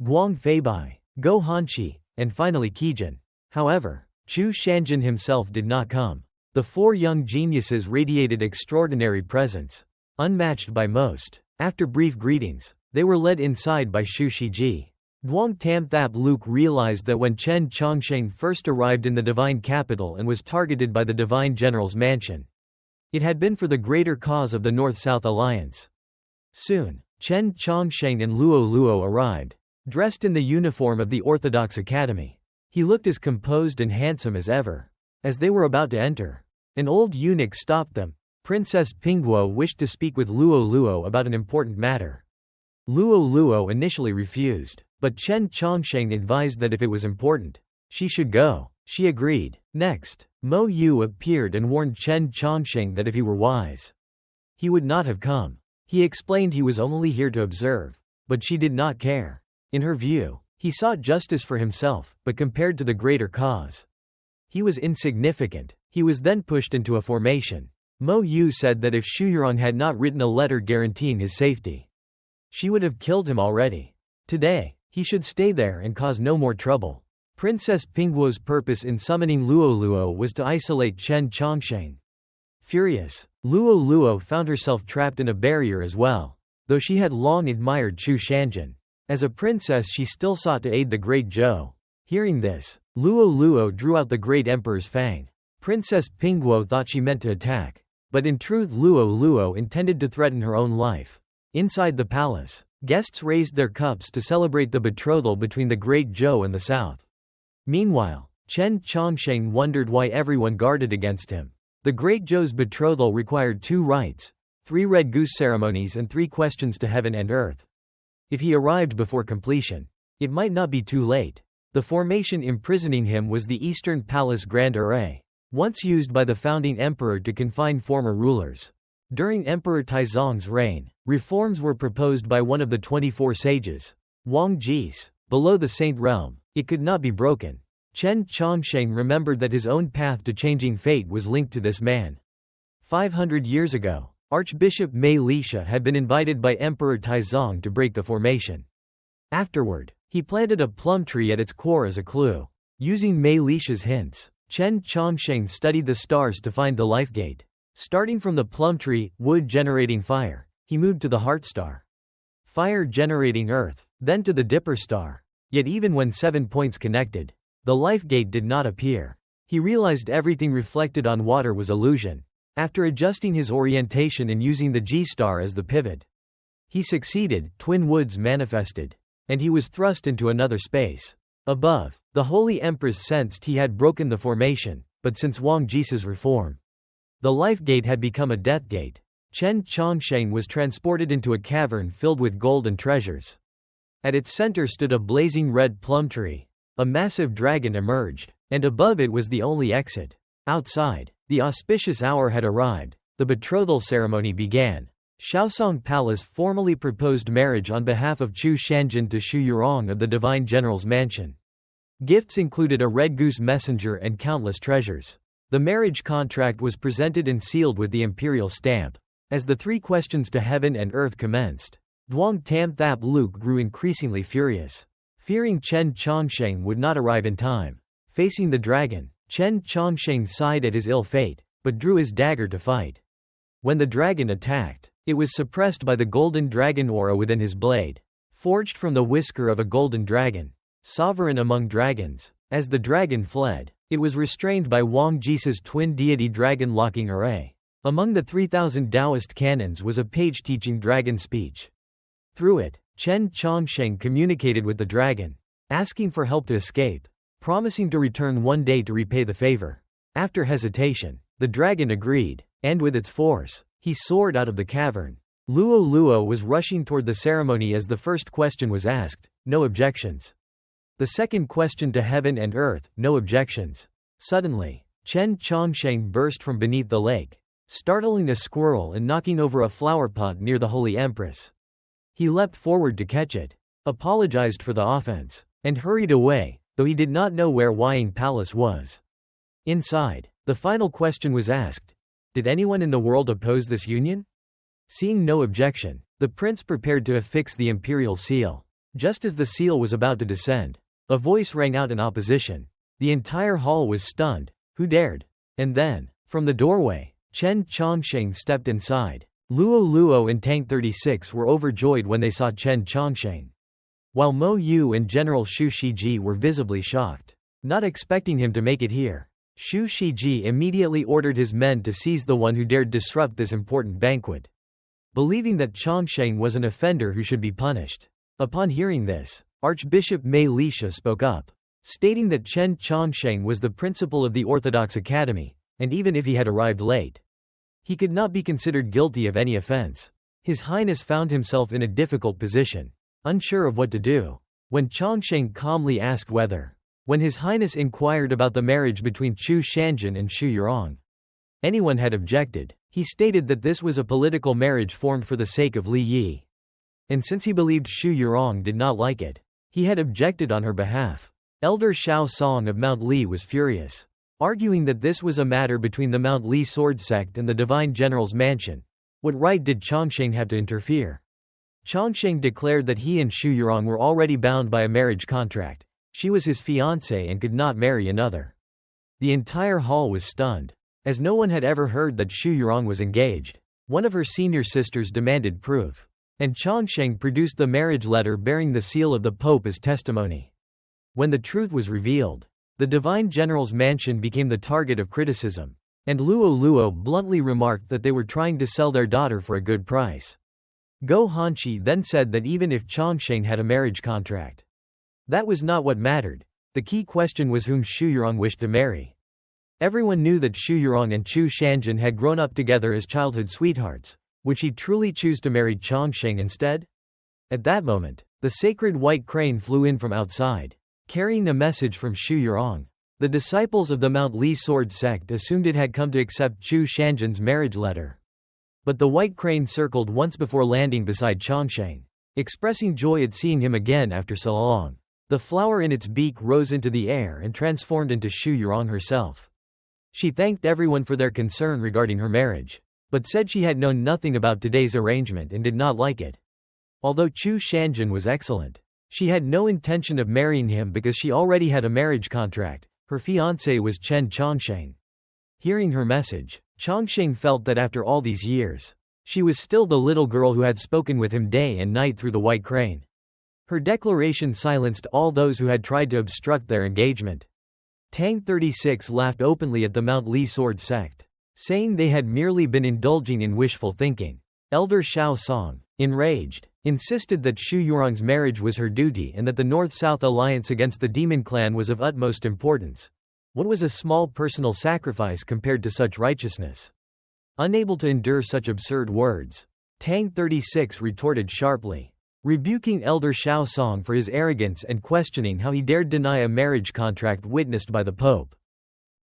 S1: Guang Feibai, Go Hanqi, and finally Qijin. However, Chu Shanjin himself did not come. The 4 young geniuses radiated extraordinary presence, unmatched by most. After brief greetings, they were led inside by Xu Shiji. Duong Tam Thap Luke realized that when Chen Chongsheng first arrived in the divine capital and was targeted by the divine general's mansion, it had been for the greater cause of the North-South alliance. Soon, Chen Chongsheng and Luo Luo arrived, dressed in the uniform of the Orthodox Academy. He looked as composed and handsome as ever. As they were about to enter, an old eunuch stopped them. Princess Pingguo wished to speak with Luo Luo about an important matter. Luo Luo initially refused, but Chen Chongsheng advised that if it was important, she should go. She agreed. Next, Mo Yu appeared and warned Chen Chongsheng that if he were wise, he would not have come. He explained he was only here to observe, but she did not care. In her view, he sought justice for himself, but compared to the greater cause, he was insignificant. He was then pushed into a formation. Mo Yu said that if Xu Yurong had not written a letter guaranteeing his safety, she would have killed him already. Today, he should stay there and cause no more trouble. Princess Pingguo's purpose in summoning Luoluo was to isolate Chen Chongsheng. Furious, Luoluo found herself trapped in a barrier as well, though she had long admired Chu Shanjin. As a princess she still sought to aid the great Zhou. Hearing this, Luoluo drew out the great emperor's fang. Princess Pingguo thought she meant to attack, but in truth Luoluo intended to threaten her own life. Inside the palace, guests raised their cups to celebrate the betrothal between the great Zhou and the south. Meanwhile, Chen Chongsheng wondered why everyone guarded against him. The great Zhou's betrothal required 2 rites, 3 red goose ceremonies and 3 questions to heaven and earth. If he arrived before completion, it might not be too late. The formation imprisoning him was the Eastern Palace Grand Array, once used by the founding emperor to confine former rulers. During Emperor Taizong's reign, reforms were proposed by one of the 24 sages, Wang Jis. Below the Saint Realm, it could not be broken. Chen Chongsheng remembered that his own path to changing fate was linked to this man. 500 years ago, Archbishop Mei Lisha had been invited by Emperor Taizong to break the formation. Afterward, he planted a plum tree at its core as a clue. Using Mei Lisha's hints, Chen Chongsheng studied the stars to find the life gate. Starting from the plum tree, wood generating fire, he moved to the heart star. Fire generating earth, then to the dipper star. Yet even when 7 points connected, the life gate did not appear. He realized everything reflected on water was illusion. After adjusting his orientation and using the G star as the pivot, he succeeded. Twin woods manifested, and he was thrust into another space. Above, the Holy Empress sensed he had broken the formation, but since Wang Jis's reform, the life gate had become a death gate. Chen Chongsheng was transported into a cavern filled with gold and treasures. At its center stood a blazing red plum tree. A massive dragon emerged, and above it was the only exit. Outside, the auspicious hour had arrived. The betrothal ceremony began. Shaosong Palace formally proposed marriage on behalf of Chu Shanjin to Xu Yurong of the Divine General's mansion. Gifts included a red goose messenger and countless treasures. The marriage contract was presented and sealed with the imperial stamp. As the 3 questions to heaven and earth commenced, Duong Tam Thap Luke grew increasingly furious. Fearing Chen Chongsheng would not arrive in time. Facing the dragon, Chen Chongsheng sighed at his ill fate, but drew his dagger to fight. When the dragon attacked, it was suppressed by the golden dragon aura within his blade. Forged from the whisker of a golden dragon, sovereign among dragons, as the dragon fled, it was restrained by Wang Jis's twin deity dragon locking array. Among the 3,000 Taoist canons was a page teaching dragon speech. Through it, Chen Chongsheng communicated with the dragon, asking for help to escape, promising to return one day to repay the favor. After hesitation, the dragon agreed, and with its force, he soared out of the cavern. Luoluo was rushing toward the ceremony as the first question was asked, no objections. The second question to heaven and earth, no objections. Suddenly, Chen Chongsheng burst from beneath the lake, startling a squirrel and knocking over a flower pot near the Holy Empress. He leapt forward to catch it, apologized for the offense, and hurried away, though he did not know where Wying Palace was. Inside, the final question was asked, did anyone in the world oppose this union? Seeing no objection, the prince prepared to affix the imperial seal. Just as the seal was about to descend, a voice rang out in opposition. The entire hall was stunned. Who dared? And then, from the doorway, Chen Chongsheng stepped inside. Luoluo and Tank 36 were overjoyed when they saw Chen Chongsheng, while Mo Yu and General Xu Shiji were visibly shocked, not expecting him to make it here. Xu Shiji immediately ordered his men to seize the one who dared disrupt this important banquet, believing that Chongsheng was an offender who should be punished. Upon hearing this, Archbishop Mei Lisha spoke up, stating that Chen Chongsheng was the principal of the Orthodox Academy, and even if he had arrived late, he could not be considered guilty of any offense. His Highness found himself in a difficult position, unsure of what to do. When Chongsheng calmly asked whether, when His Highness inquired about the marriage between Chu Shanjin and Xu Yurong, anyone had objected, he stated that this was a political marriage formed for the sake of Li Yi. And since he believed Xu Yurong did not like it, he had objected on her behalf. Elder Shao Song of Mount Li was furious, arguing that this was a matter between the Mount Li sword sect and the Divine General's mansion. What right did Chongsheng have to interfere? Chongsheng declared that he and Xu Yurong were already bound by a marriage contract. She was his fiancée and could not marry another. The entire hall was stunned, as no one had ever heard that Xu Yurong was engaged. One of her senior sisters demanded proof, and Chongsheng produced the marriage letter bearing the seal of the Pope as testimony. When the truth was revealed, the divine general's mansion became the target of criticism, and Luo bluntly remarked that they were trying to sell their daughter for a good price. Go Hanqi then said that even if Chongsheng had a marriage contract, that was not what mattered. The key question was whom Xu Yurong wished to marry. Everyone knew that Xu Yurong and Chu Shanjin had grown up together as childhood sweethearts. Would she truly choose to marry Chongsheng instead? At that moment, the sacred white crane flew in from outside, carrying a message from Xu Yurong. The disciples of the Mount Li sword sect assumed it had come to accept Chu Shanjin's marriage letter. But the white crane circled once before landing beside Chongsheng, expressing joy at seeing him again after so long. The flower in its beak rose into the air and transformed into Xu Yurong herself. She thanked everyone for their concern regarding her marriage, but said she had known nothing about today's arrangement and did not like it. Although Chu Shanjin was excellent, she had no intention of marrying him because she already had a marriage contract. Her fiancé was Chen Chongsheng. Hearing her message, Chongsheng felt that after all these years, she was still the little girl who had spoken with him day and night through the white crane. Her declaration silenced all those who had tried to obstruct their engagement. Tang 36 laughed openly at the Mount Li sword sect, saying they had merely been indulging in wishful thinking. Elder Xiao Song, enraged, insisted that Xu Yurong's marriage was her duty and that the North-South alliance against the demon clan was of utmost importance. What was a small personal sacrifice compared to such righteousness? Unable to endure such absurd words, Tang 36 retorted sharply, rebuking Elder Xiao Song for his arrogance and questioning how he dared deny a marriage contract witnessed by the Pope.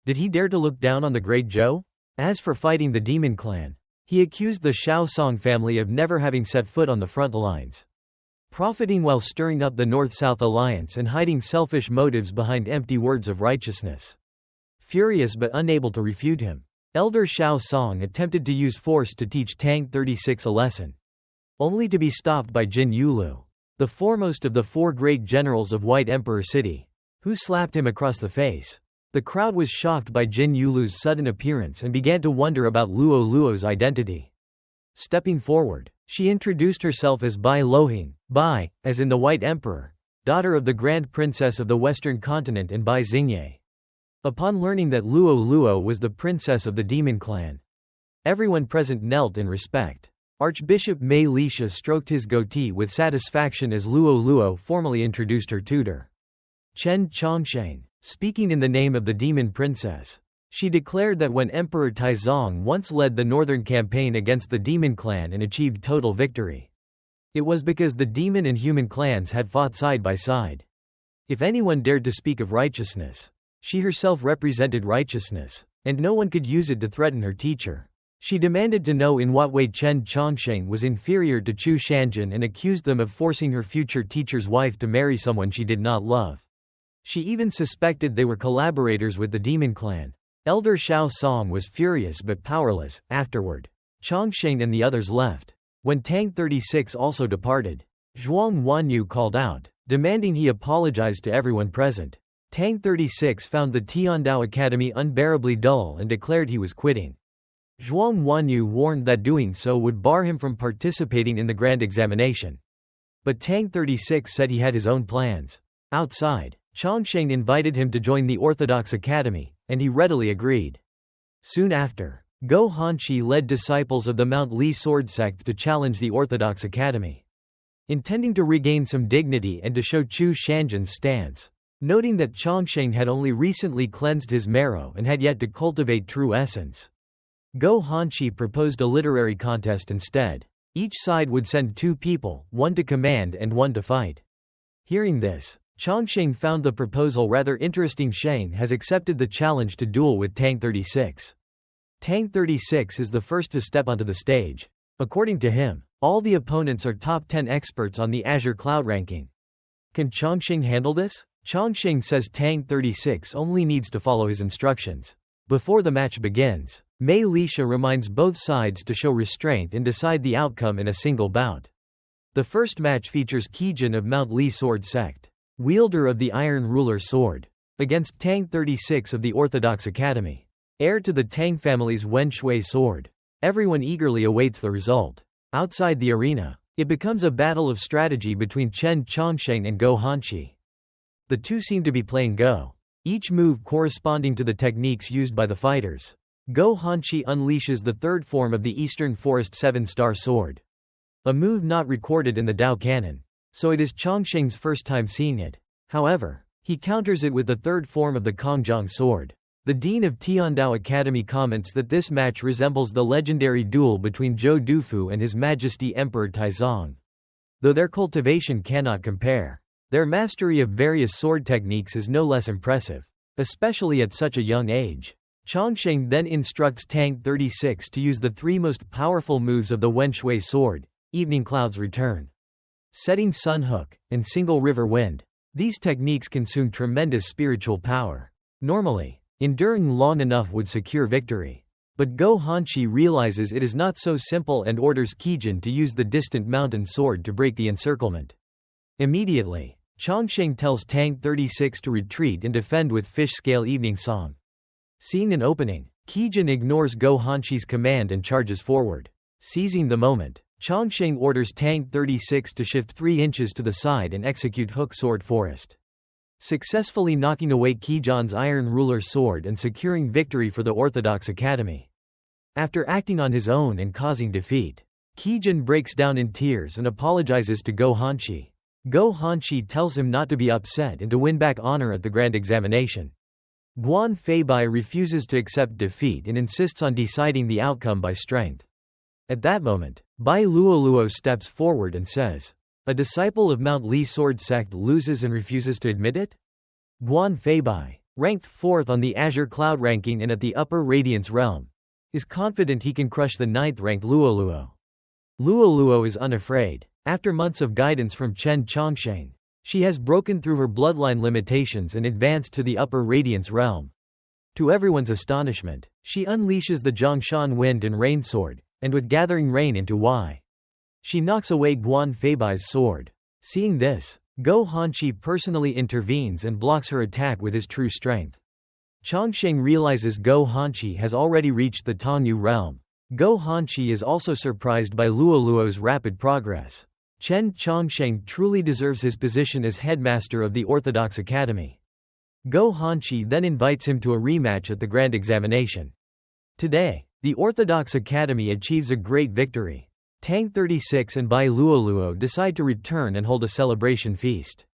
S1: Did he dare to look down on the Great Zhou? As for fighting the demon clan, he accused the Xiao Song family of never having set foot on the front lines, profiting while stirring up the North-South alliance and hiding selfish motives behind empty words of righteousness. Furious but unable to refute him, Elder Xiao Song attempted to use force to teach Tang 36 a lesson, only to be stopped by Jin Yulu, the foremost of the four great generals of White Emperor City, who slapped him across the face. The crowd was shocked by Jin Yulu's sudden appearance and began to wonder about Luo's identity. Stepping forward, she introduced herself as Bai Lohing, Bai, as in the White Emperor, daughter of the Grand Princess of the Western Continent and Bai Xingye. Upon learning that Luo was the princess of the demon clan, everyone present knelt in respect. Archbishop Mei Lisha stroked his goatee with satisfaction as Luo formally introduced her tutor, Chen Chongsheng. Speaking in the name of the demon princess, she declared that when Emperor Taizong once led the northern campaign against the demon clan and achieved total victory, it was because the demon and human clans had fought side by side. If anyone dared to speak of righteousness, she herself represented righteousness, and no one could use it to threaten her teacher. She demanded to know in what way Chen Chongsheng was inferior to Chu Shanjin and accused them of forcing her future teacher's wife to marry someone she did not love. She even suspected they were collaborators with the demon clan. Elder Xiao Song was furious but powerless. Afterward, Chongsheng and the others left. When Tang 36 also departed, Zhuang Wanyu called out, demanding he apologize to everyone present. Tang 36 found the Tiandao Academy unbearably dull and declared he was quitting. Zhuang Wanyu warned that doing so would bar him from participating in the grand examination. But Tang 36 said he had his own plans. Outside, Chongsheng invited him to join the Orthodox Academy, and he readily agreed. Soon after, Go Hanqi led disciples of the Mount Li sword sect to challenge the Orthodox Academy, intending to regain some dignity and to show Chu Shanjin's stance. Noting that Chongsheng had only recently cleansed his marrow and had yet to cultivate true essence, Go Hanqi proposed a literary contest instead. Each side would send 2 people, one to command and one to fight. Hearing this, Chongsheng found the proposal rather interesting. Sheng has accepted the challenge to duel with Tang 36. Tang 36 is the first to step onto the stage. According to him, all the opponents are top 10 experts on the Azure Cloud ranking. Can Chongsheng handle this? Chongsheng says Tang 36 only needs to follow his instructions. Before the match begins, Mei Lisha reminds both sides to show restraint and decide the outcome in a single bout. The first match features Qijin of Mount Li sword sect, wielder of the Iron Ruler Sword, against Tang 36 of the Orthodox Academy, heir to the Tang family's Wen Shui sword. Everyone eagerly awaits the result. Outside the arena, it becomes a battle of strategy between Chen Chongsheng and Go Hanqi. The two seem to be playing Go, each move corresponding to the techniques used by the fighters. Go Hanqi unleashes the third form of the Eastern Forest 7-star sword, a move not recorded in the Dao canon, so it is Chongsheng's first time seeing it. However, he counters it with the third form of the Kongjiang sword. The dean of Tiandao Academy comments that this match resembles the legendary duel between Zhou Dufu and His Majesty Emperor Taizong. Though their cultivation cannot compare, their mastery of various sword techniques is no less impressive, especially at such a young age. Chongsheng then instructs Tang 36 to use the three most powerful moves of the Wen Shui sword: Evening Cloud's Return, Setting Sun Hook, and Single River Wind. These techniques consume tremendous spiritual power. Normally, enduring long enough would secure victory. But Go Hanqi realizes it is not so simple and orders Qijin to use the distant mountain sword to break the encirclement. Immediately, Chongsheng tells Tang 36 to retreat and defend with Fish Scale Evening Song. Seeing an opening, Qijin ignores Go Hanqi's command and charges forward. Seizing the moment, Chongsheng orders Tang 36 to shift 3 inches to the side and execute Hook Sword Forest, successfully knocking away Qijin's Iron Ruler sword and securing victory for the Orthodox Academy. After acting on his own and causing defeat, Qijin breaks down in tears and apologizes to Go Hanqi. Go Hanqi tells him not to be upset and to win back honor at the grand examination. Guan Feibai refuses to accept defeat and insists on deciding the outcome by strength. At that moment, Bai Luoluo steps forward and says, "A disciple of Mount Li Sword Sect loses and refuses to admit it?" Guan Feibai, ranked 4th on the Azure Cloud ranking and at the Upper Radiance realm, is confident he can crush the 9th-ranked Luoluo. Luoluo is unafraid. After months of guidance from Chen Chongsheng, she has broken through her bloodline limitations and advanced to the Upper Radiance realm. To everyone's astonishment, she unleashes the Zhongshan Wind and Rain Sword, and with gathering rain into Y, she knocks away Guan Feibai's sword. Seeing this, Go Hanqi personally intervenes and blocks her attack with his true strength. Chongsheng realizes Go Hanqi has already reached the Tongyu realm. Go Hanqi is also surprised by Luoluo's rapid progress. Chen Chongsheng truly deserves his position as headmaster of the Orthodox Academy. Go Hanqi then invites him to a rematch at the grand examination. Today, the Orthodox Academy achieves a great victory. Tang 36 and Bai Luoluo decide to return and hold a celebration feast.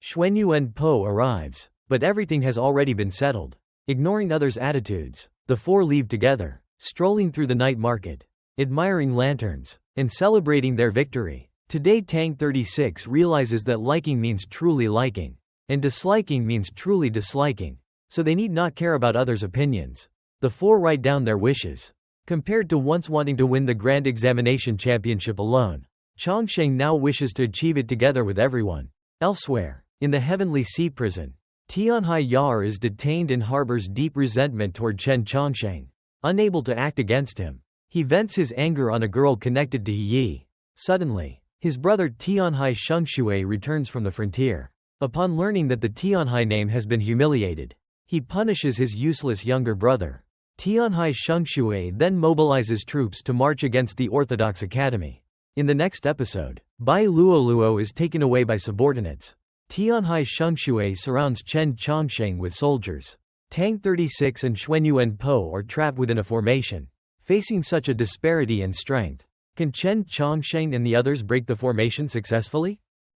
S1: Xuanyuan Po arrives, but everything has already been settled. Ignoring others' attitudes, the four leave together, strolling through the night market, admiring lanterns, and celebrating their victory. Today Tang 36 realizes that liking means truly liking, and disliking means truly disliking, so they need not care about others' opinions. The four write down their wishes. Compared to once wanting to win the Grand Examination Championship alone, Chongsheng now wishes to achieve it together with everyone. Elsewhere, in the Heavenly Sea prison, Tianhai Yar is detained and harbors deep resentment toward Chen Chongsheng. Unable to act against him, he vents his anger on a girl connected to Yi. Suddenly, his brother Tianhai Shengxue returns from the frontier. Upon learning that the Tianhai name has been humiliated, he punishes his useless younger brother. Tianhai Shengxue then mobilizes troops to march against the Orthodox Academy. In the next episode, Bai Luoluo is taken away by subordinates. Tianhai Shengxue surrounds Chen Chongsheng with soldiers. Tang 36 and Xuanyuan Po are trapped within a formation. Facing such a disparity in strength, can Chen Chongsheng and the others break the formation successfully?